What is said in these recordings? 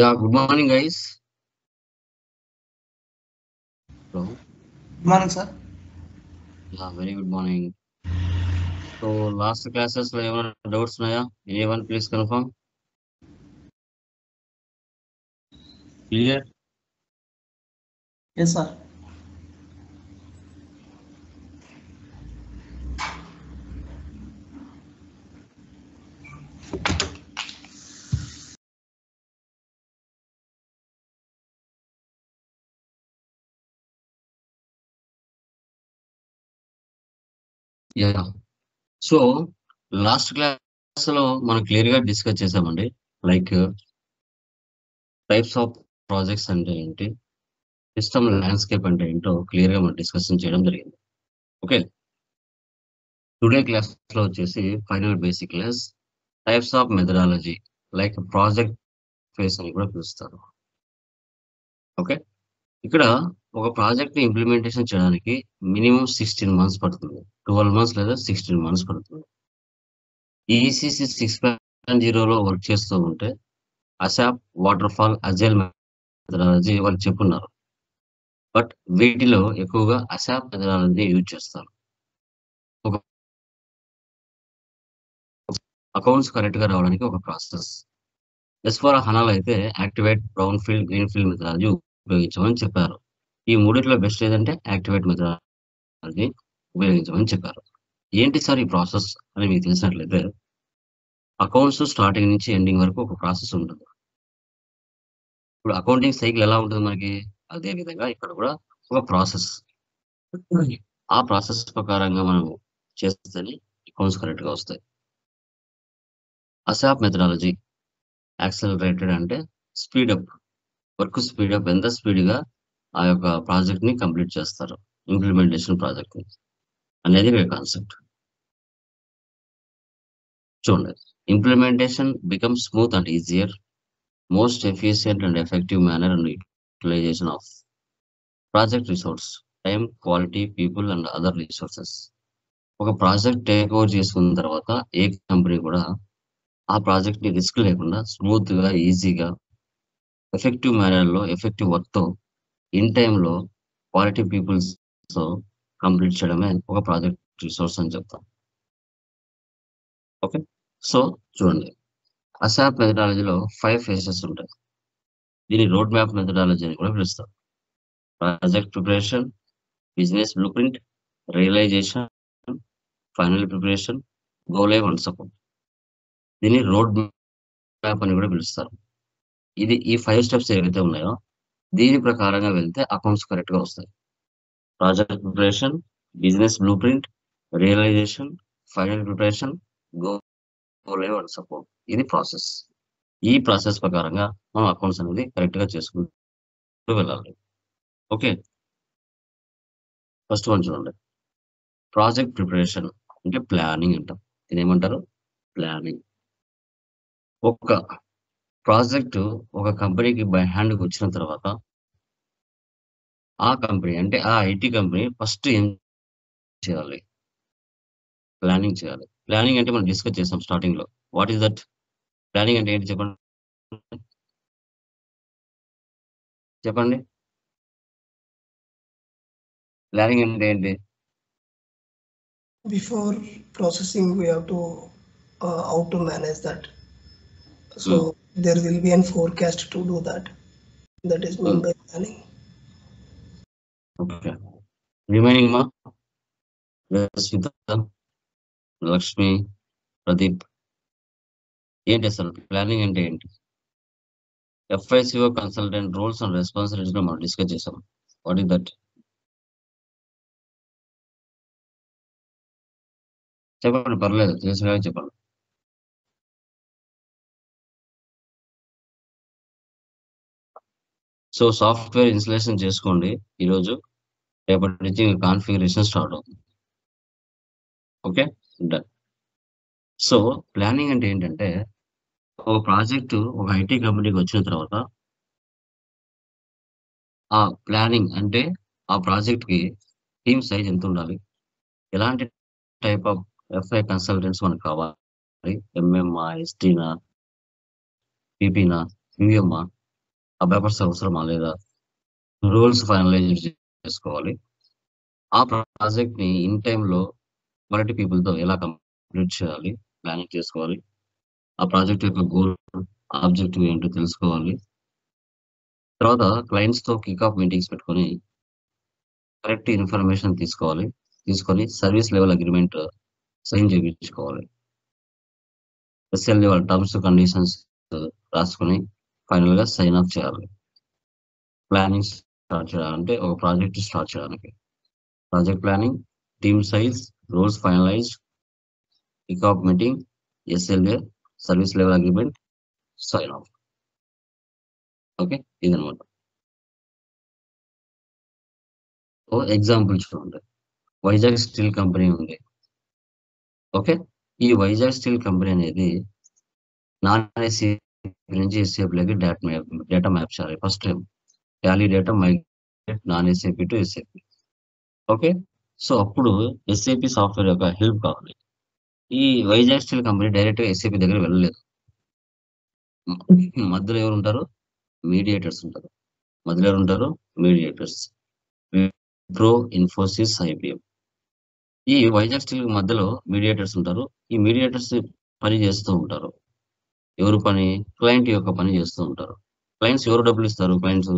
Yeah, good morning, guys. Hello. Good morning, sir. Yeah, very good morning. So, last classes లో ఏమైనా doubts ఉన్నాయా? Anyone please confirm? Clear? Yes, sir. Yeah. So, last class లో మనం clear గా discuss చేసామండి. Like types of projects అంటే ఏంటి, system landscape అంటే ఏంటో క్లియర్ గా మనం డిస్కషన్ చేయడం జరిగింది. ఓకే, టుడే క్లాస్ లో వచ్చేసి final basic class types of methodology like project face అని కూడా పిలుస్తారు. ఓకే, ఇక్కడ ఒక ప్రాజెక్ట్ ని ఇంప్లిమెంటేషన్ చేయడానికి మినిమం 16 మంత్స్ పడుతుంది. 12 మంత్స్ లేదా 16 మంత్స్ పడుతుంది. ఈసీసీ 6.0లో వర్క్ చేస్తూ ఉంటే ASAP, water fall, agile methodology వాళ్ళు చెప్పున్నారు. బట్ వీటిలో ఎక్కువగా అసాప్ మెథడాలజీ యూజ్ చేస్తారు. ఒక అకౌంట్స్ కరెక్ట్ గా రావడానికి ఒక ప్రాసెస్. ఎస్ఫోర్ హనాల్ అయితే activate, brown field, green field methodology ఉపయోగించమని చెప్పారు. ఈ మూడిట్లో బెస్ట్ ఏదంటే యాక్టివేట్ మెథడాలజీ ఉపయోగించమని చెప్పారు. ఏంటి సార్ ఈ ప్రాసెస్ అని మీకు తెలిసినట్లయితే, అకౌంట్స్ స్టార్టింగ్ నుంచి ఎండింగ్ వరకు ఒక ప్రాసెస్ ఉంటుంది. ఇప్పుడు అకౌంటింగ్ సైకిల్ ఎలా ఉంటుంది మనకి, అదే విధంగా ఇక్కడ కూడా ఒక ప్రాసెస్. ఆ ప్రాసెస్ ప్రకారంగా మనం చేస్తేనే అకౌంట్స్ కరెక్ట్ గా వస్తాయి. అసాప్ మెథడాలజీ యాక్సలరేటెడ్ అంటే స్పీడప్, వర్క్ స్పీడప్, ఎంత స్పీడ్ గా ఆ యొక్క ప్రాజెక్ట్ ని కంప్లీట్ చేస్తారు, ఇంప్లిమెంటేషన్ ప్రాజెక్ట్ ని అనేది కాన్సెప్ట్. చూడండి, implementation become smooth and easier, most efficient and effective manner and utilization of project resource, time, quality, people and other resources. ఒక ప్రాజెక్ట్ టేక్ ఓవర్ చేసుకున్న తర్వాత ఏ కంపెనీ కూడా ఆ ప్రాజెక్ట్ ని రిస్క్ లేకుండా స్మూత్ గా, ఈజీగా, ఎఫెక్టివ్ మేనర్ లో, ఎఫెక్టివ్ వర్క్ తో, ఇన్ టైమ్ లో, క్వాలిటీ పీపుల్స్ తో కంప్లీట్ చేయడమే ఒక ప్రాజెక్ట్ రిసోర్స్ అని చెప్తాం. ఓకే, సో చూడండి, అసాప్ మెథడాలజీలో 5 ఫేజెస్ ఉంటాయి. దీని రోడ్ మ్యాప్ మెథడాలజీ అని కూడా పిలుస్తారు. Project preparation, business blue print, realization, final preparation, go live and support. దీన్ని రోడ్ మ్యాప్ అని కూడా పిలుస్తారు. ఈ 5 స్టెప్స్ ఏవైతే ఉన్నాయో దీని ప్రకారంగా వెళ్తే అకౌంట్స్ కరెక్ట్ గా వస్తాయి. Project preparation, business blue print, realization, final preparation, go live and support. ఇది ప్రాసెస్. ఈ ప్రాసెస్ ప్రకారంగా మనం అకౌంట్స్ అనేది కరెక్ట్ గా చేసుకుంటూ వెళ్ళాలి. ఓకే, ఫస్ట్ వన్ చూడండి, ప్రాజెక్ట్ ప్రిపరేషన్ అంటే ప్లానింగ్ అంటాం. ఇదేమంటారు? ప్లానింగ్. ఒక ప్రాజెక్ట్ ఒక కంపెనీకి బై హ్యాండ్కి వచ్చిన తర్వాత ఆ కంపెనీ అంటే ఆ ఐటీ కంపెనీ ఫస్ట్ ఏం చేయాలి? ప్లానింగ్ చేయాలి. ప్లానింగ్ అంటే మనం డిస్కస్ చేసాం స్టార్టింగ్ లో. What is that? ప్లానింగ్ అంటే ఏంటి చెప్పండి? చెప్పండి, ప్లానింగ్ అంటే ఏంటి? Before processing, we have to how to manage that. So there will be an forecast to do that. That is meant by planning. Okay, remaining మా రస్మిత, లక్ష్మి, ప్రదీప్, ఏంటి అసలు ప్లానింగ్ అంటే ఏంటి? FICO consultant roles and responsibilities లో మనం discuss చేసాం. What is that? చెప్పండి, పర్లేదు, తెలిసిన చెప్పండి. సో సాఫ్ట్వేర్ ఇన్స్టాలేషన్ చేసుకోండి ఈరోజు, రేపటి నుంచి కాన్ఫిగరేషన్ స్టార్ట్ అవుతుంది. Okay, done. సో ప్లానింగ్ అంటే ఏంటంటే, ఒక ప్రాజెక్ట్ ఒక ఐటీ కంపెనీకి వచ్చిన తర్వాత ఆ ప్లానింగ్ అంటే ఆ ప్రాజెక్ట్ కి టీమ్ సైజ్ ఎంత ఉండాలి, ఎలాంటి టైప్ ఆఫ్ ఎఫ్ఐ కన్సల్టెంట్స్ మనకు కావాలి, ఎంఎంఆ, ఎస్టీనా, పీపీనా, యూఎంఆ, ఆ పేపర్స్ అవసరమా లేదా, రూల్స్ ఫైనలైజ్ చేసుకోవాలి. ఆ ప్రాజెక్ట్ ని ఇన్ టైంలో క్వాలిటీ పీపుల్తో ఎలా కంప్లీట్ చేయాలి, ప్లానింగ్ చేసుకోవాలి. ఆ ప్రాజెక్ట్ యొక్క గోల్, ఆబ్జెక్టివ్ ఏంటో తెలుసుకోవాలి. తర్వాత క్లయింట్స్తో కిక్ ఆఫ్ మీటింగ్స్ పెట్టుకొని కరెక్ట్ ఇన్ఫర్మేషన్ తీసుకొని సర్వీస్ లెవెల్ అగ్రిమెంట్ సైన్ చేయించుకోవాలి. ఎస్ఎల్ లెవెల్ టర్మ్స్ కండిషన్స్ రాసుకొని ఫైనల్ గా సైన్ ఆఫ్ చేయాలి. ప్లానింగ్ స్టార్ట్ చేయాలంటే ఒక ప్రాజెక్ట్ స్టార్ట్ చేయడానికి project planning, team size, roles finalize, kick off meeting, SLA, service level agreement, sign off. Okay, ఇదనమాట. Example చూడండి, Vizag steel company ఉంది. ఓకే, ఈ వైజాగ్ స్టీల్ కంపెనీ అనేది నాన్ ఎస్ఏపీ నుంచి ఎస్ఏపీలోకి డేటా మ్యాప్ చేయాలి. First time Tally data migrate non SAP to SAP. Okay, so అప్పుడు SAP software యొక్క హెల్ప్ కావాలి. ఈ Vizag steel company direct SAP దగ్గర వెళ్ళలేదు. మధ్యలో ఎవరు ఉంటారు? మీడియేటర్స్ ఉంటారు. మధ్యలో ఎవరు ఉంటారు? మీడియేటర్స్. విప్రో, ఇన్ఫోసిస్, ఐబిఎం. ఈ వైజాగ్ స్టీల్ మధ్యలో మీడియేటర్స్ ఉంటారు. ఈ మీడియేటర్స్ పని చేస్తూ ఉంటారు. ఎవరు పని? క్లయింట్ యొక్క పని చేస్తూ ఉంటారు. క్లయింట్స్ ఎవరు డబ్బులు ఇస్తారు? క్లయింట్స్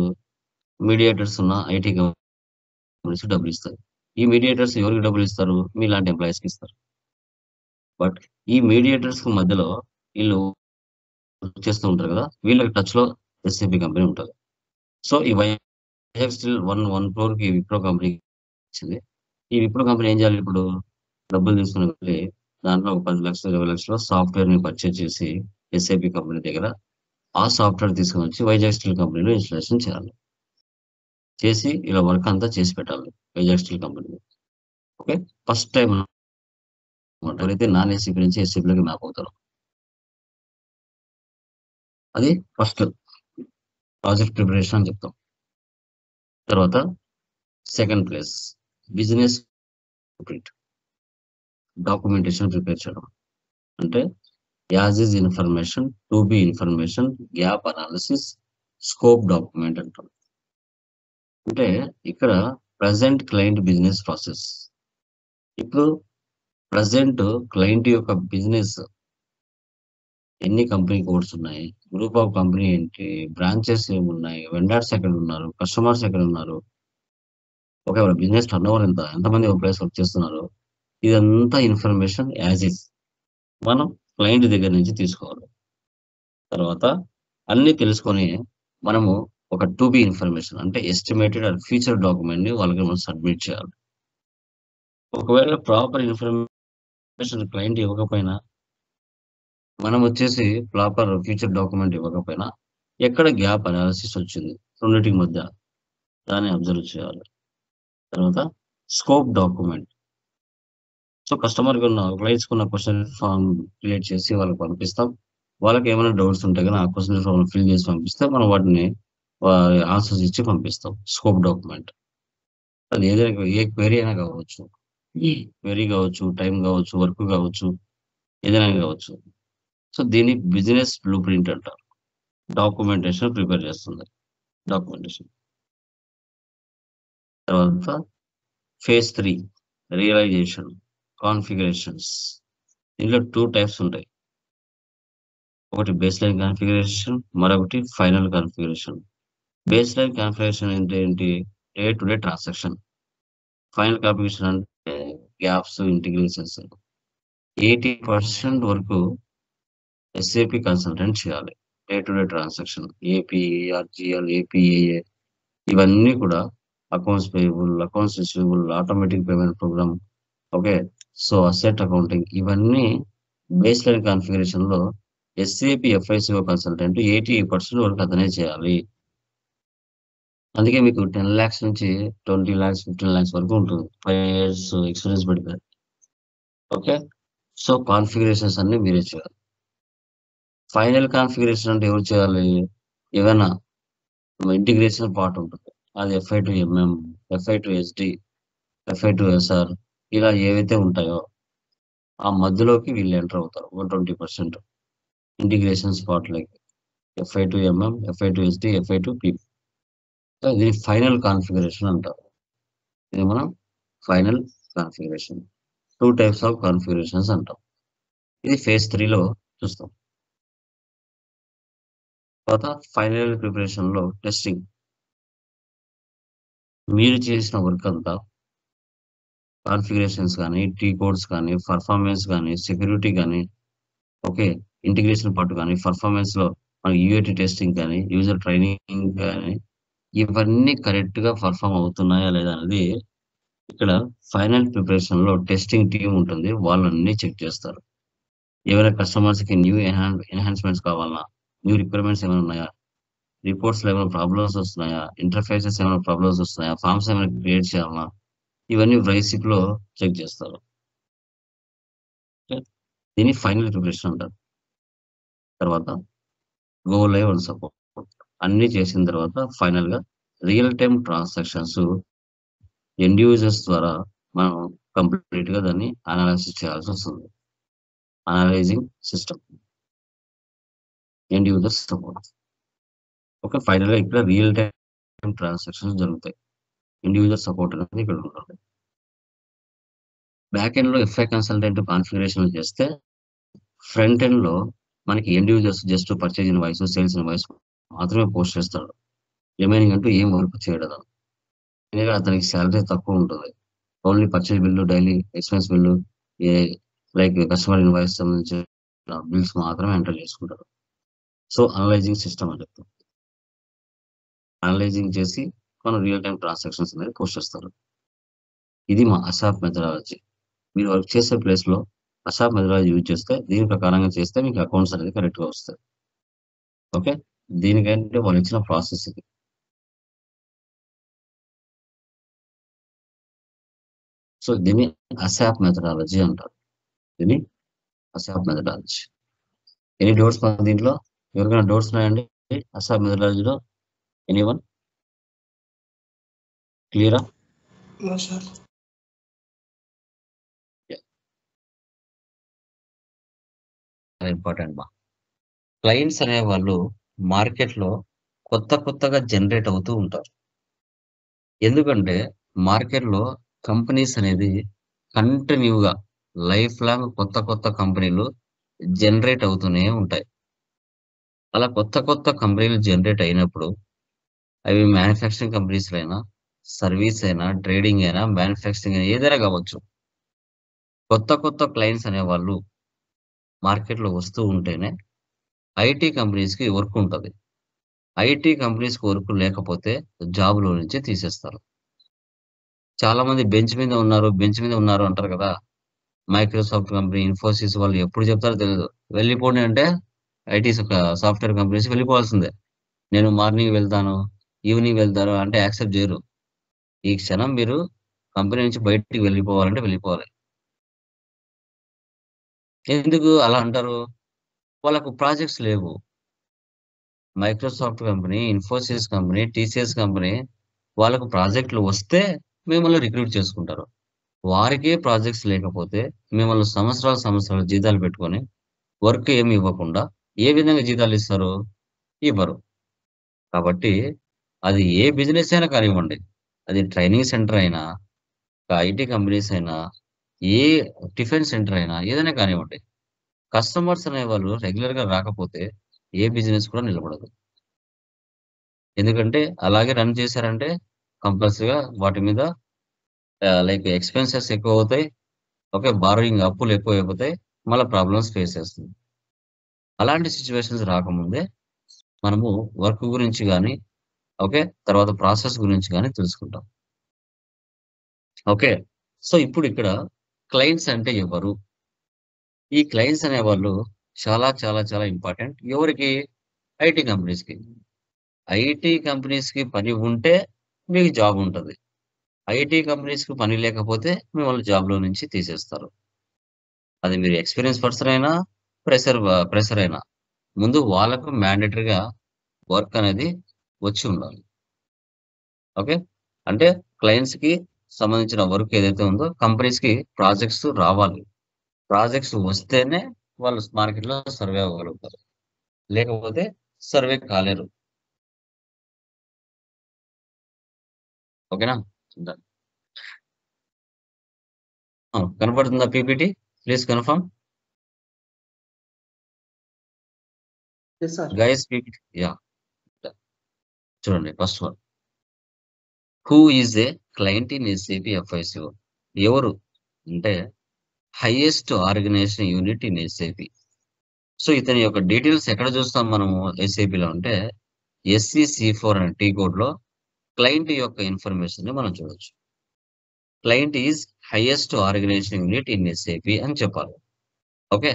మీడియేటర్స్ ఉన్న ఐటీ కంపెనీస్ డబ్బులు ఇస్తారు. ఈ మీడియేటర్స్ ఎవరికి డబ్బులు ఇస్తారు? మీలాంటి ఎంప్లాయీస్కి ఇస్తారు. బట్ ఈ మీడియేటర్స్ మధ్యలో వీళ్ళు చేస్తూ ఉంటారు కదా, వీళ్ళకి టచ్ లో ఎస్ఏపీ కంపెనీ ఉంటుంది. సో ఈ వైజాగ్ స్టీల్ 1 crore కి విప్రో కంపెనీ ఇచ్చింది. ఈ విప్రో కంపెనీ ఏం చేయాలి? ఇప్పుడు డబ్బులు తీసుకుని వెళ్ళి దాంట్లో ఒక 10 లక్షలు 20 లక్షలు సాఫ్ట్వేర్ ని పర్చేజ్ చేసి ఎస్ఏపీ కంపెనీ దగ్గర ఆ సాఫ్ట్వేర్ తీసుకుని వచ్చి వైజాగ్ స్టీల్ కంపెనీలో ఇన్స్టాలేషన్ చేయాలి. చేసి ఇలా వర్క్ అంతా చేసి పెట్టాలి Vizag steel company. Okay, first time ఎవరైతే నాన్ ఎస్ఏపీ నుంచి ఎస్ఏపీలోకి మ్యాప్ అవుతారో అది ఫస్ట్ ప్రాజెక్ట్ ప్రిపరేషన్ అని చెప్తాం. తర్వాత second place business documentation prepare చేయడం. అంటే as is information, to be information, gap analysis, scope document అంటాం. అంటే ఇక్కడ ప్రజెంట్ క్లయింట్ బిజినెస్ ప్రాసెస్. ఇప్పుడు ప్రజెంట్ క్లయింట్ యొక్క బిజినెస్ ఎన్ని కంపెనీ కోడ్స్ ఉన్నాయి, గ్రూప్ ఆఫ్ కంపెనీ ఏంటి, బ్రాంచెస్ ఏమున్నాయి, వెండర్స్ ఎక్కడ ఉన్నారు, కస్టమర్స్ ఎక్కడ ఉన్నారు, ఓకే, వాళ్ళ బిజినెస్ టర్న్ ఓవర్ ఎంత, ఎంతమంది ఎంప్లాయీస్ వర్క్ చేస్తున్నారు, ఇదంతా ఇన్ఫర్మేషన్ యాజ్ ఇస్ మనం క్లయింట్ దగ్గర నుంచి తీసుకోవాలి. తర్వాత అన్ని తెలుసుకొని మనము ఒక టు బి ఇన్ఫర్మేషన్ అంటే ఎస్టిమేటెడ్ అండ్ ఫ్యూచర్ డాక్యుమెంట్ ని వాళ్ళకి మనం సబ్మిట్ చేయాలి. ఒకవేళ ప్రాపర్ ఇన్ఫర్మేషన్ క్లయింట్ ఇవ్వకపోయినా, మనం వచ్చేసి ప్రాపర్ ఫ్యూచర్ డాక్యుమెంట్ ఇవ్వకపోయినా, ఎక్కడ గ్యాప్ అనాలిసిస్ వచ్చింది రెండింటికి మధ్య దాన్ని అబ్జర్వ్ చేయాలి. తర్వాత scope document. So customer clients ఉన్న క్వశ్చన్ ఫామ్ క్రియేట్ చేసి వాళ్ళకి పంపిస్తాం. వాళ్ళకి ఏమైనా డౌట్స్ ఉంటే కానీ ఆ క్వశ్చన్ ఫామ్ ఫిల్ చేసి పంపిస్తే మనం వాటిని ఆన్సర్స్ ఇచ్చి పంపిస్తాం. స్కోప్ డాక్యుమెంట్ అది ఏదైనా ఏ క్వెరీ అయినా కావచ్చు, క్వెరీ కావచ్చు, టైం కావచ్చు, వర్క్ కావచ్చు, ఏదైనా కావచ్చు. సో దీన్ని బిజినెస్ బ్లూ ప్రింట్ అంటారు. డాక్యుమెంటేషన్ ప్రిపేర్ చేస్తుంది. డాక్యుమెంటేషన్ తర్వాత ఫేజ్ 3 రియలైజేషన్, కాన్ఫిగరేషన్స్. దీనిలో 2 టైప్స్ ఉంటాయి. ఒకటి బేస్ లైన్ కాన్ఫిగరేషన్, మరొకటి final configuration. Base line configuration అంటే ఏంటి? Day to day transaction. Final configuration అంటే గ్యాప్స్, ఇంటిగ్రేషన్స్. 80% వరకు ఎస్ఏపి కన్సల్టెంట్ చేయాలి. Day to day transaction, AP, RGL, APAA, ఇవన్నీ కూడా accounts payable, accounts receivable, automatic payment program, okay, so asset accounting, ఇవన్నీ base line configuration లో SAP FICO consultant 80% వరకు అతనే చేయాలి. అందుకే మీకు 10 lakhs నుంచి 20 lakhs 15 lakhs వరకు ఉంటుంది 5 years ఎక్స్పీరియన్స్ పెడితే. ఓకే, సో కాన్ఫిగరేషన్స్ అన్ని మీరే చేయాలి. ఫైనల్ కాన్ఫిగరేషన్ అంటే ఎవరు చేయాలి? ఏమైనా ఇంటిగ్రేషన్ పార్ట్ ఉంటుంది, అది FI to MM, FI to SD, FI to SR, ఇలా ఏవైతే ఉంటాయో ఆ మధ్యలోకి వీళ్ళు ఎంటర్ అవుతారు 120% integration spot like. FI to MM, FI to SD, FI to PP. ఇది ఫైనల్ కాన్ఫిగరేషన్ అంటారు. ఇది మనం final configuration. 2 types of configurations అంటాం. ఇది ఫేజ్ 3లో చూస్తాం. తర్వాత ఫైనల్ ప్రిపరేషన్లో టెస్టింగ్. మీరు చేసిన వర్క్ అంతా కాన్ఫిగరేషన్స్ కానీ, టీ కోడ్స్ కానీ, పర్ఫార్మెన్స్ కానీ, సెక్యూరిటీ కానీ, ఓకే, ఇంటిగ్రేషన్ పార్ట్ కానీ, పర్ఫార్మెన్స్లో మన యూఏటీ టెస్టింగ్ కానీ, యూజర్ ట్రైనింగ్ కానీ, ఇవన్నీ కరెక్ట్గా పర్ఫామ్ అవుతున్నాయా లేదా అనేది ఇక్కడ ఫైనల్ ప్రిపరేషన్లో టెస్టింగ్ టీమ్ ఉంటుంది. వాళ్ళన్నీ చెక్ చేస్తారు. ఏమైనా కస్టమర్స్కి న్యూ ఎన్హాన్స్మెంట్స్ కావాలన్నా, న్యూ రిక్వైర్మెంట్స్ ఏమైనా ఉన్నాయా, రిపోర్ట్స్లో ఏమైనా ప్రాబ్లమ్స్ వస్తున్నాయా, ఇంటర్ఫేసెస్ ఏమైనా ప్రాబ్లమ్స్ వస్తున్నాయా, ఫామ్స్ ఏమైనా క్రియేట్ చేయాలన్నా, ఇవన్నీ వైసిక్లో చెక్ చేస్తారు. దీన్ని ఫైనల్ ప్రిపరేషన్ అంటారు. తర్వాత గో లైవ్ అండ్ సపోర్ట్. అన్ని చేసిన తర్వాత ఫైనల్ గా real time transactions end users ద్వారా మనం కంప్లీట్ గా దాన్ని అనాలిసిస్ చేయాల్సి వస్తుంది. Analysing system, end users support. Okay, final గా ఇక్కడ రియల్ టైమ్ ట్రాన్సాక్షన్స్ జరుగుతాయి. ఎండ్ యూజర్ సపోర్ట్ అనేది ఇక్కడ ఉంటుంది. బ్యాక్ ఎండ్ లో FI కన్సల్టెంట్ కాన్ఫిగరేషన్ చేస్తే ఫ్రంట్ ఎండ్ లో మనకి end users just purchase invoice, sales invoice మాత్రమే పోస్ట్ చేస్తాడు. రిమైనింగ్ అంటూ ఏం వర్క్ చేయడం. ఎందుకంటే అతనికి శాలరీ తక్కువ ఉంటుంది. Only purchase bill, daily expense bill, like customer invoice సంబంధించిన బిల్స్ మాత్రమే ఎంటర్ చేసుకుంటారు. సో అనలైజింగ్ సిస్టమ్ అని చెప్తాం. అనలైజింగ్ చేసి మనం రియల్ టైమ్ ట్రాన్సాక్షన్స్ అనేది పోస్ట్ చేస్తారు. ఇది మా అసాప్ మెథడాలజీ. మీరు వర్క్ చేసే ప్లేస్ లో అసాప్ మెథడాలజీ యూజ్ చేస్తే, దీని ప్రకారంగా చేస్తే మీకు అకౌంట్స్ అనేది కరెక్ట్ గా వస్తాయి. ఓకే, దీనికంటే వాళ్ళు ఇచ్చిన ప్రాసెస్ ఇది. సో దీన్ని అసాప్ మెథడాలజీ అంటారు. దీన్ని అసాప్ మెథడాలజీ. ఎనీ డౌట్స్ దీంట్లో? ఎవరికైనా డౌట్స్ ఉన్నాయండి అసాప్ మెథడాలజీలో? ఎనీవన్? క్లియరా? No, sir. ఇంపార్టెంట్ బా. క్లయింట్స్ అనే వాళ్ళు మార్కెట్లో కొత్తగా జనరేట్ అవుతూ ఉంటారు. ఎందుకంటే మార్కెట్లో కంపెనీస్ అనేది కంటిన్యూగా లైఫ్ లాంగ్ కొత్త కంపెనీలు జనరేట్ అవుతూనే ఉంటాయి. అలా కొత్త కంపెనీలు జనరేట్ అయినప్పుడు అవి మ్యానుఫ్యాక్చరింగ్ కంపెనీస్ అయినా, సర్వీస్ అయినా, ట్రేడింగ్ అయినా, మ్యానుఫ్యాక్చరింగ్ అయినా ఏదైనా కావచ్చు. కొత్త క్లయింట్స్ అనేవాళ్ళు మార్కెట్లో వస్తూ ఉంటేనే ఐటీ కంపెనీస్కి వర్క్ ఉంటుంది. ఐటీ కంపెనీస్కి వర్క్ లేకపోతే జాబ్లో నుంచి తీసేస్తారు. చాలా మంది బెంచ్ మీద ఉన్నారు అంటారు కదా. మైక్రోసాఫ్ట్ కంపెనీ, ఇన్ఫోసిస్ వాళ్ళు ఎప్పుడు చెప్తారో తెలియదు. వెళ్ళిపోండి అంటే ఐటీ సాఫ్ట్వేర్ కంపెనీస్ వెళ్ళిపోవాల్సిందే. నేను మార్నింగ్ వెళ్తాను, ఈవినింగ్ వెళ్తాను అంటే యాక్సెప్ట్ చేయరు. ఈ క్షణం మీరు కంపెనీ నుంచి బయటికి వెళ్ళిపోవాలంటే వెళ్ళిపోవాలి. ఎందుకు అలా అంటారు? వాళ్ళకు ప్రాజెక్ట్స్ లేవు. Microsoft company, Infosys company, TCS company వాళ్ళకు ప్రాజెక్టులు వస్తే మిమ్మల్ని రిక్రూట్ చేసుకుంటారు. వారికే ప్రాజెక్ట్స్ లేకపోతే మిమ్మల్ని సంవత్సరాలు జీతాలు పెట్టుకొని వర్క్ ఏమి ఇవ్వకుండా ఏ విధంగా జీతాలు ఇస్తారు? ఇవ్వరు. కాబట్టి అది ఏ బిజినెస్ అయినా కానివ్వండి, అది ట్రైనింగ్ సెంటర్ అయినా, ఐటీ కంపెనీస్ అయినా, ఏ టిఫిన్ సెంటర్ అయినా, ఏదైనా కానివ్వండి, కస్టమర్స్ అనేవాళ్ళు రెగ్యులర్ గా రాకపోతే ఏ బిజినెస్ కూడా నిలబడదు. ఎందుకంటే అలాగే రన్ చేశారంటే కంపల్సరీగా వాటి మీద లైక్ ఎక్స్పెన్సెస్ ఎక్కువ అవుతాయి. ఓకే, బారోయింగ్ అప్పులు ఎక్కువ అయిపోతాయి. మళ్ళీ ప్రాబ్లమ్స్ ఫేస్ చేస్తుంది. అలాంటి సిచ్యువేషన్స్ రాకముందే మనము వర్క్ గురించి కానీ, ఓకే, తర్వాత ప్రాసెస్ గురించి కానీ తెలుసుకుంటాం. ఓకే, సో ఇప్పుడు ఇక్కడ క్లయింట్స్ అంటే ఎవరు? ఈ క్లయింట్స్ అనేవాళ్ళు చాలా ఇంపార్టెంట్. ఎవరికి? ఐటీ కంపెనీస్కి. ఐటీ కంపెనీస్కి పని ఉంటే మీకు జాబ్ ఉంటుంది. ఐటీ కంపెనీస్కి పని లేకపోతే మిమ్మల్ని జాబ్లో నుంచి తీసేస్తారు. అది మీరు ఎక్స్పీరియన్స్ పర్సన్ అయినా, ప్రెషర్ అయినా, ముందు వాళ్ళకు మ్యాండేటరీగా వర్క్ అనేది వచ్చి ఉండాలి. ఓకే, అంటే క్లయింట్స్కి సంబంధించిన వర్క్ ఏదైతే ఉందో కంపెనీస్కి ప్రాజెక్ట్స్ రావాలి. ప్రాజెక్ట్స్ వస్తేనే వాళ్ళు మార్కెట్లో సర్వే అవ్వగలుగుతారు. లేకపోతే సర్వే కాలేరు. ఓకేనా? కనపడుతుందా PPT? Please confirm. Yes, sir. Guys PPT చూడండి. First one, who is a client in SAP FICO? ఎవరు అంటే highest organization unit in SAP. So ఇతని యొక్క డీటెయిల్స్ ఎక్కడ చూస్తాం మనము ఎస్ఏపిలో అంటే SCC4 అనే టీ కోడ్ లో క్లయింట్ యొక్క ఇన్ఫర్మేషన్ ని మనం చూడొచ్చు. Client is highest organization unit in SAP అని చెప్పాలి. ఓకే,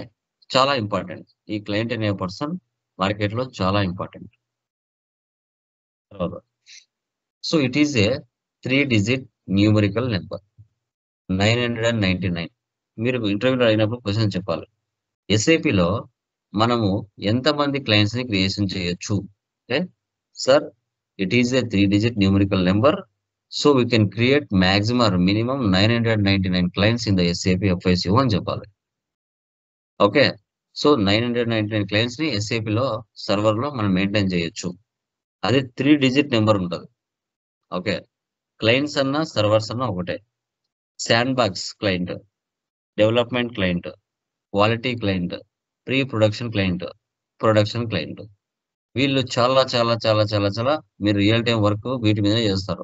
చాలా ఇంపార్టెంట్. ఈ క్లయింట్ అనే పర్సన్ మార్కెట్ లో చాలా important. So it is a 3-digit numerical number 999. మీరు ఇంటర్వ్యూలో అయినప్పుడు క్వశ్చన్ చెప్పాలి. ఎస్ఏపిలో మనము ఎంతమంది క్లయింట్స్ ని క్రియేషన్ చేయొచ్చు అంటే, sir it is a 3-digit numerical number, so we can create maximum or minimum 999 clients in the SAP FICO అని చెప్పాలి. ఓకే, సో 999 క్లయింట్స్ ని ఎస్ఏపిలో సర్వర్ లో మనం మెయింటైన్ చేయొచ్చు. అది 3-digit నెంబర్ ఉంటుంది. ఓకే, క్లయింట్స్ అన్నా సర్వర్స్ అన్నా ఒకటే. Sand box client, development client, quality client, pre production client, production client. వీళ్ళు చాలా చాలా చాలా చాలా చాలా మీరు రియల్ టైం వర్క్ వీటి మీదనే చేస్తారు.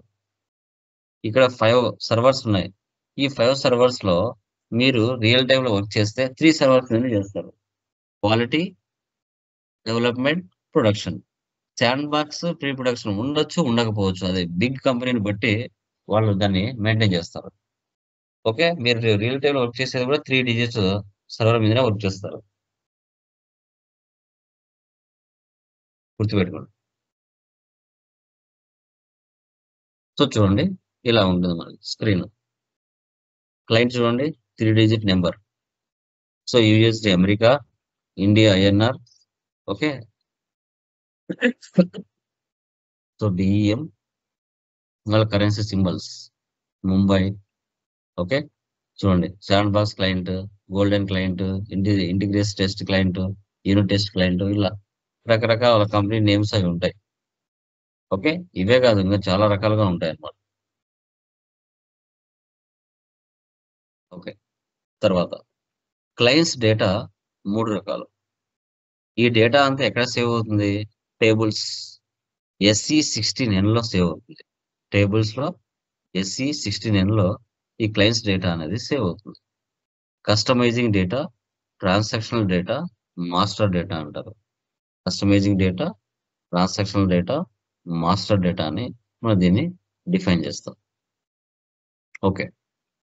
ఇక్కడ 5 సర్వర్స్ ఉన్నాయి. ఈ 5 సర్వర్స్ లో మీరు రియల్ టైమ్ లో వర్క్ చేస్తే 3 సర్వర్స్ మీద చేస్తారు. Quality, development, production. Sand box, pre production ఉండొచ్చు, ఉండకపోవచ్చు. అది బిగ్ కంపెనీని బట్టి వాళ్ళు దాన్ని మెయింటైన్ చేస్తారు. ఓకే, మీరు రియల్ టైమ్ లో వర్క్ చేసేది కూడా 3 digits సర్వర్ మీదనే వర్క్ చేస్తారు. గుర్తుపెట్టుకోండి. సో చూడండి, ఇలా ఉంటుంది మనకి స్క్రీన్. క్లయింట్ చూడండి, 3-digit number. So USD America, India INR. Okay, so DEM, వాళ్ళ కరెన్సీ సింబల్స్ ముంబై. ఓకే, చూడండి, sand box client, golden client, integrates test client, unit test client, ఇలా రకరకాల కంపెనీ నేమ్స్ అవి ఉంటాయి. ఓకే, ఇవే కాదు ఇంకా చాలా రకాలుగా ఉంటాయి అన్నమాట. ఓకే, తర్వాత క్లయింట్స్ డేటా 3 రకాలు. ఈ డేటా అంతా ఎక్కడ సేవ్ అవుతుంది? టేబుల్స్ SE16N లో సేవ్ అవుతుంది. టేబుల్స్ లో SE16N లో ఈ క్లయింట్స్ డేటా అనేది సేవ్ అవుతుంది. Customizing data, transactional data, master data అంటారు. Customizing data, transactional data, master data అని మనం దీన్ని డిఫైన్ చేస్తాం. ఓకే,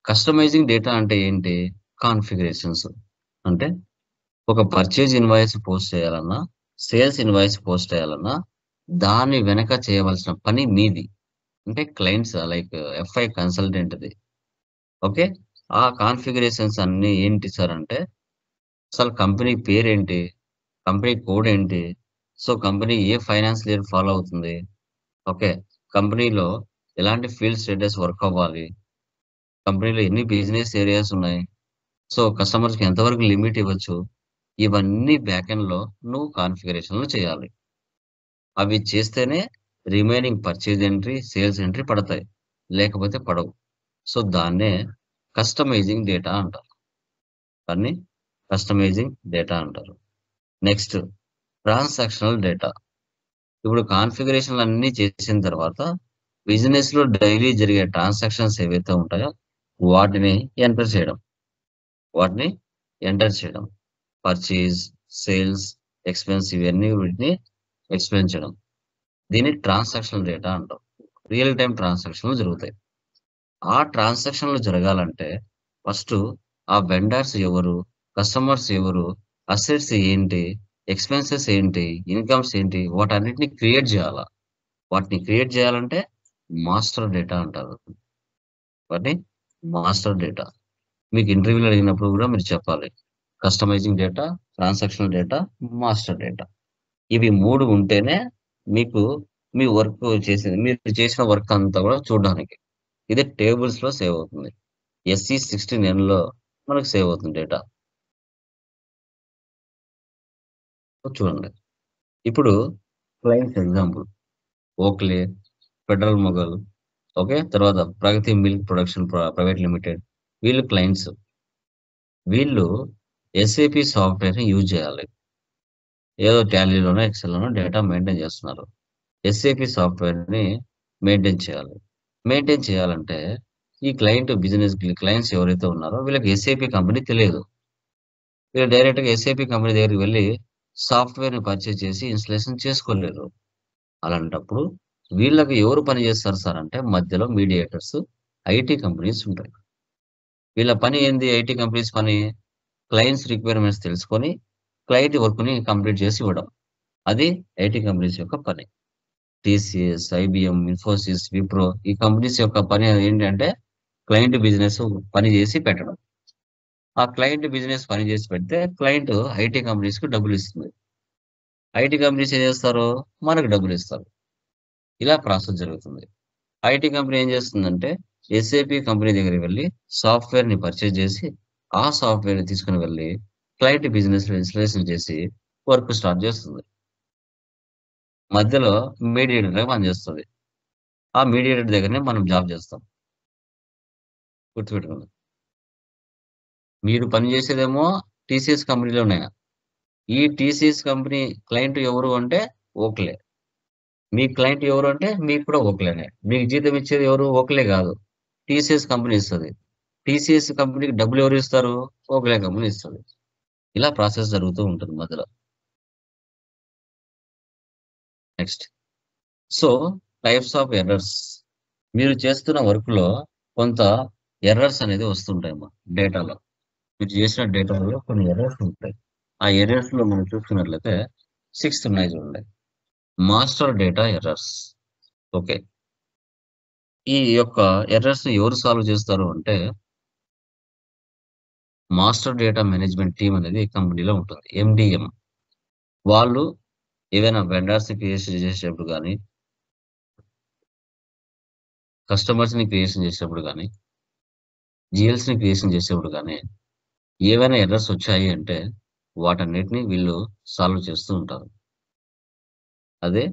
కస్టమైజింగ్ డేటా అంటే ఏంటి? కాన్ఫిగరేషన్స్. అంటే ఒక పర్చేజ్ ఇన్వాయిస్ పోస్ట్ చేయాలన్నా, సేల్స్ ఇన్వాయిస్ పోస్ట్ చేయాలన్నా దాని వెనక చేయవలసిన పని మీది. అంటే క్లయింట్స్ లైక్ FI కన్సల్టెంట్ది. ఓకే, ఆ కాన్ఫిగరేషన్స్ అన్ని ఏంటి సార్ అంటే, అసలు కంపెనీ పేరేంటి, కంపెనీ కోడ్ ఏంటి, సో కంపెనీ ఏ ఫైనాన్స్ ఇయర్ ఫాలో అవుతుంది, ఓకే, కంపెనీలో ఎలాంటి ఫీల్డ్ స్టేటస్ వర్క్ అవ్వాలి, కంపెనీలో ఎన్ని బిజినెస్ ఏరియాస్ ఉన్నాయి, సో కస్టమర్స్కి ఎంతవరకు లిమిట్ ఇవ్వచ్చు, ఇవన్నీ బ్యాక్ ఎండ్ లో నువ్వు కాన్ఫిగరేషన్లు చేయాలి. అవి చేస్తేనే remaining purchase entry, sales entry పడతాయి, లేకపోతే పడవు. సో దాన్నే కస్టమైజింగ్ డేటా అంటారు. దాన్ని కస్టమైజింగ్ డేటా అంటారు. Next, transactional data. ఇప్పుడు కాన్ఫిగరేషన్లు అన్ని చేసిన తర్వాత బిజినెస్ లో డైలీ జరిగే ట్రాన్సాక్షన్స్ ఏవైతే ఉంటాయో వాటిని ఎంటర్ చేయడం. పర్చేజ్, సేల్స్, ఎక్స్పెన్స్, ఇవన్నీ వీటిని ఎక్స్ప్లెయిన్ చేయడం. దీన్ని ట్రాన్సాక్షనల్ డేటా అంటాం. రియల్ టైం ట్రాన్సాక్షన్లు జరుగుతాయి. ఆ ట్రాన్సాక్షన్లు జరగాలంటే ఫస్ట్ ఆ వెండర్స్ ఎవరు, కస్టమర్స్ ఎవరు, అసెట్స్ ఏంటి, ఎక్స్పెన్సెస్ ఏంటి, ఇన్కమ్స్ ఏంటి, వాటన్నిటిని క్రియేట్ చేయాలా. వాటిని క్రియేట్ చేయాలంటే మాస్టర్ డేటా అంటారు. వాటిని మాస్టర్ డేటా. మీకు ఇంటర్వ్యూలో అడిగినప్పుడు కూడా మీరు చెప్పాలి, customising data, transactional data, master data. ఇవి 3 ఉంటేనే మీకు మీ వర్క్ మీరు చేసిన వర్క్ అంతా కూడా చూడడానికి. ఇది టేబుల్స్ లో సేవ్ అవుతుంది. SE16N లో మనకు సేవ్ అవుతుంది డేటా. చూడండి, ఇప్పుడు clients example Oakley, federal Mughal, okay, తర్వాత ప్రగతి మిల్క్ ప్రొడక్షన్ ప్రైవేట్ లిమిటెడ్, వీళ్ళు క్లయింట్స్. వీళ్ళు ఎస్ఏపి సాఫ్ట్వేర్ని యూజ్ చేయాలి. ఏదో టాలీలోనో ఎక్సెల్లోనో డేటా మెయింటైన్ చేస్తున్నారు. ఎస్ఏపి సాఫ్ట్వేర్ని మెయింటైన్ చేయాలి. మెయింటైన్ చేయాలంటే ఈ క్లయింట్స్ ఎవరైతే ఉన్నారో వీళ్ళకి ఎస్ఏపి కంపెనీ తెలియదు. వీళ్ళు డైరెక్ట్గా ఎస్ఏపి కంపెనీ దగ్గరికి వెళ్ళి సాఫ్ట్వేర్ని పర్చేజ్ చేసి ఇన్స్టలేషన్ చేసుకోలేరు. అలాంటప్పుడు వీళ్ళకి ఎవరు పని చేస్తారు సార్ అంటే మధ్యలో మీడియేటర్స్, ఐటీ కంపెనీస్ ఉంటాయి. వీళ్ళ పని ఏంది? ఐటీ కంపెనీస్ పని క్లయింట్స్ రిక్వైర్మెంట్స్ తెలుసుకొని క్లయింట్ వర్క్ని కంప్లీట్ చేసి ఇవ్వడం. అది ఐటీ కంపెనీస్ యొక్క పని. టీసీఎస్, ఐబిఎం, ఇన్ఫోసిస్, విప్రో ఈ కంపెనీస్ యొక్క పని ఏంటంటే క్లయింట్ బిజినెస్ పని చేసి పెట్టడం. ఆ క్లయింట్ బిజినెస్ పని చేసి పెడితే క్లయింట్ ఐటీ కంపెనీస్కి డబ్బులు ఇస్తుంది. ఐటీ కంపెనీస్ ఏం చేస్తారు? మనకు డబ్బులు ఇస్తారు. ఇలా ప్రాసెస్ జరుగుతుంది. ఐటీ కంపెనీ ఏం చేస్తుందంటే ఎస్ఏపి కంపెనీ దగ్గరికి వెళ్ళి సాఫ్ట్వేర్ని పర్చేజ్ చేసి ఆ సాఫ్ట్వేర్ని తీసుకుని వెళ్ళి క్లయింట్ బిజినెస్లో ఇన్స్టలేషన్ చేసి వర్క్ స్టార్ట్ చేస్తుంది. మధ్యలో మీడియేటర్గా పనిచేస్తుంది. ఆ మీడియేటర్ దగ్గరనే మనం జాబ్ చేస్తాం. గుర్తుపెట్టుకోండి. మీరు పనిచేసేదేమో టీసీఎస్ కంపెనీలోనే. ఈ టీసీఎస్ కంపెనీ క్లయింట్ ఎవరు అంటే ఓక్లే. మీ క్లయింట్ ఎవరు అంటే మీకు కూడా ఓక్లేనే. మీకు జీతం ఇచ్చేది ఎవరు? ఓక్లే కాదు, టీసీఎస్ కంపెనీ ఇస్తుంది. టీసీఎస్ కంపెనీకి డబ్బులు ఎవరు ఇస్తారు? ఓక్లే కంపెనీ ఇస్తుంది. ఇలా ప్రాసెస్ జరుగుతూ ఉంటుంది మధ్యలో. Next, so types of errors. మీరు చేస్తున్న వర్క్లో కొంత ఎర్రర్స్ అనేది వస్తుంటాయి మా డేటాలో. మీరు చేసిన డేటాలో కొన్ని ఎర్రర్స్ ఉంటాయి. ఆ ఎర్రర్స్లో మనం చూసుకున్నట్లయితే 6 ఉన్నాయి చూడండి. Master data errors. ఓకే, ఈ యొక్క ఎర్రర్స్ ఎవరు సాల్వ్ చేస్తారు అంటే మాస్టర్ డేటా మేనేజ్మెంట్ టీమ్ అనేది కంపెనీలో ఉంటుంది, ఎండిఎం. వాళ్ళు ఏవైనా వెండర్స్ని క్రియేషన్ చేసేటప్పుడు కానీ కస్టమర్స్ని క్రియేషన్ చేసేటప్పుడు కానీ జిఎల్స్ని క్రియేషన్ చేసేటప్పుడు కానీ ఏవైనా ఎర్రర్స్ వచ్చాయి అంటే వాటన్నిటిని వీళ్ళు సాల్వ్ చేస్తూ ఉంటారు. అదే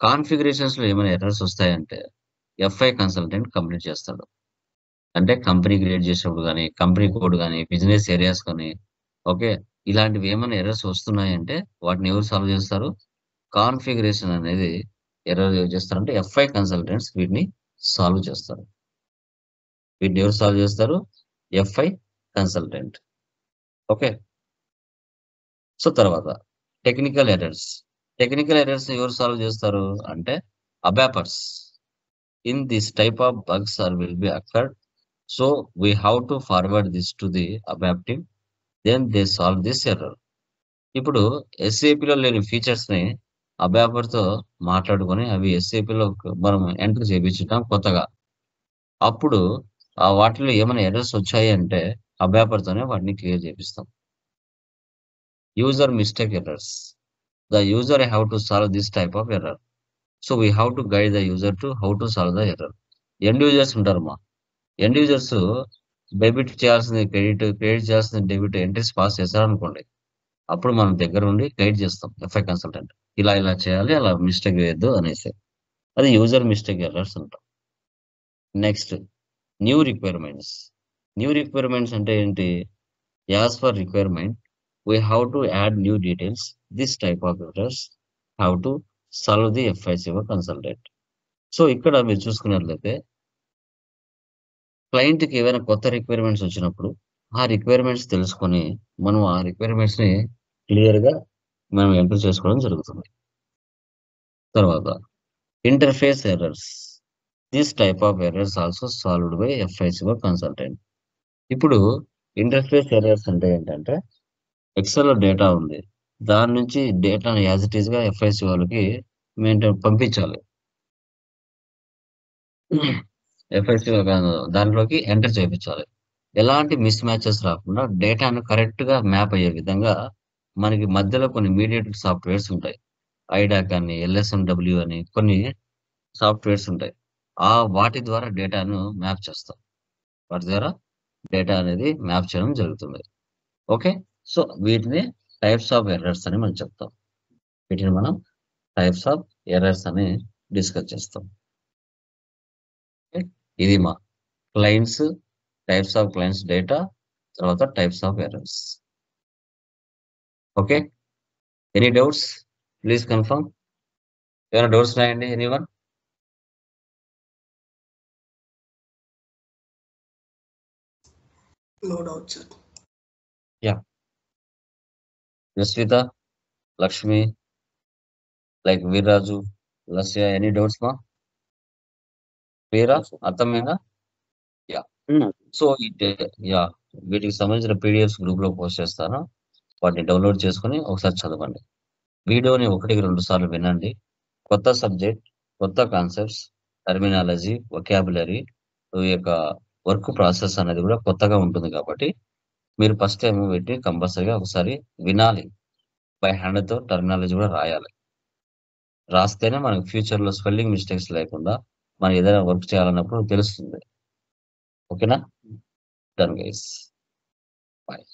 కాన్ఫిగరేషన్స్లో ఏమైనా ఎర్రర్స్ వస్తాయంటే ఎఫ్ఐ కన్సల్టెంట్ కంప్లీట్ చేస్తాడు. అంటే కంపెనీ క్రియేట్ చేసేటప్పుడు కానీ కంపెనీ కోడ్ కానీ బిజినెస్ ఏరియాస్ కానీ ఓకే, ఇలాంటివి ఏమైనా ఎర్రర్స్ వస్తున్నాయంటే వాటిని ఎవరు సాల్వ్ చేస్తారు? కాన్ఫిగరేషన్ అనేది ఎర్రర్ చేస్తారంటే ఎఫ్ఐ కన్సల్టెంట్స్ వీటిని సాల్వ్ చేస్తారు. వీటిని ఎవరు సాల్వ్ చేస్తారు? FI consultant. ఓకే, సో తర్వాత టెక్నికల్ ఎర్రర్స్. టెక్నికల్ ఎర్రర్స్ ఎవరు సాల్వ్ చేస్తారు అంటే ABAPers. In this type of bugs are will be occurred, so we have to forward this to the ABAP team, then they solve this error. ఇప్పుడు ఎస్ఏపిలో లేని ఫీచర్స్ని అబాపర్తో మాట్లాడుకొని అవి ఎస్ఏపిలో మనం ఎంటర్ చేయించుంటాం కొత్తగా. అప్పుడు ఆ వాటిలో ఏమైనా ఎర్రర్స్ వచ్చాయి అంటే అబాపర్తోనే వాటిని క్లియర్ చేపిస్తాం. User mistake errors. The user have to solve this type of error. So we have to guide the user to how to solve the error. End users ఉంటారు మా. ఎండ్ యూజర్స్ డెబిట్ చేయాల్సింది credit చేయాల్సింది debit entries pass చేశారనుకోండి, అప్పుడు మనం దగ్గర ఉండి guide చేస్తాం ఎఫ్ఐ కన్సల్టెంట్. ఇలా చేయాలి, అలా మిస్టేక్ వేయద్దు అనేసి. అది యూజర్ మిస్టేక్ ఎర్రర్స్ అంటాం. Next, new requirements. New requirements అంటే ఏంటి? As for requirement we have to add new details. This type of errors have to solve the FICO consultant. So ఇక్కడ మీరు చూసుకున్నట్లయితే క్లయింట్కి ఏవైనా కొత్త రిక్వైర్మెంట్స్ వచ్చినప్పుడు ఆ రిక్వైర్మెంట్స్ తెలుసుకొని మనం ఆ రిక్వైర్మెంట్స్ని క్లియర్గా మనం ఎంటర్ చేసుకోవడం జరుగుతుంది. తర్వాత interface errors. This type of errors also solved by FICO consultant. ఇప్పుడు ఇంటర్ఫేస్ ఎర్రర్స్ అంటే ఏంటంటే ఎక్సెల్లో డేటా ఉంది, దాని నుంచి డేటాను యాజ్ ఇట్ ఈస్గా ఎఫ్ఐసి వాళ్ళకి పంపించాలి. ఎఫ్ఐసి దాంట్లోకి ఎంటర్ చేయించాలి. ఎలాంటి మిస్ మ్యాచెస్ రాకుండా డేటాను కరెక్ట్గా మ్యాప్ అయ్యే విధంగా మనకి మధ్యలో కొన్ని మీడియేటెడ్ సాఫ్ట్వేర్స్ ఉంటాయి. ఐడాక్ అని, LSMW అని కొన్ని సాఫ్ట్వేర్స్ ఉంటాయి. వాటి ద్వారా డేటాను మ్యాప్ చేస్తాం. వాటి ద్వారా డేటా అనేది మ్యాప్ చేయడం జరుగుతుంది. ఓకే, సో వీటిని టైప్స్ ఆఫ్ ఎర్రర్స్ అని మనం చెప్తాం. వీటిని మనం టైప్స్ ఆఫ్ ఎర్రర్స్ అని డిస్కస్ చేస్తాం. ఇది మా clients, types of clients data, తర్వాత types of errors. Okay, any doubts please confirm. ఏమైనా డౌట్స్ ఉన్నాయండి anyone? No doubt, sir. Yashwitha, Lakshmi, like Veerraju, Lasya, any doubts మా? క్లియరా? అర్థమైందా? యా. సో యా, వీటికి సంబంధించిన పీడిఎఫ్స్ గ్రూప్ లో పోస్ట్ చేస్తాను. వాటిని డౌన్లోడ్ చేసుకుని ఒకసారి చదవండి. వీడియోని 1-2 సార్లు వినండి. కొత్త సబ్జెక్ట్, కొత్త కాన్సెప్ట్స్, టర్మినాలజీ, వొకాబులరీ, ఈ యొక్క వర్క్ ప్రాసెస్ అనేది కూడా కొత్తగా ఉంటుంది కాబట్టి మీరు ఫస్ట్ టైం వీటిని కంపల్సరీగా ఒకసారి వినాలి. బై హ్యాండ్ తో టర్మినాలజీ కూడా రాయాలి. రాస్తేనే మనకు ఫ్యూచర్ లో స్పెల్లింగ్ మిస్టేక్స్ లేకుండా మనం ఏదైనా వర్క్ చేయాలన్నప్పుడు తెలుస్తుంది. ఓకేనా? Done guys, bye.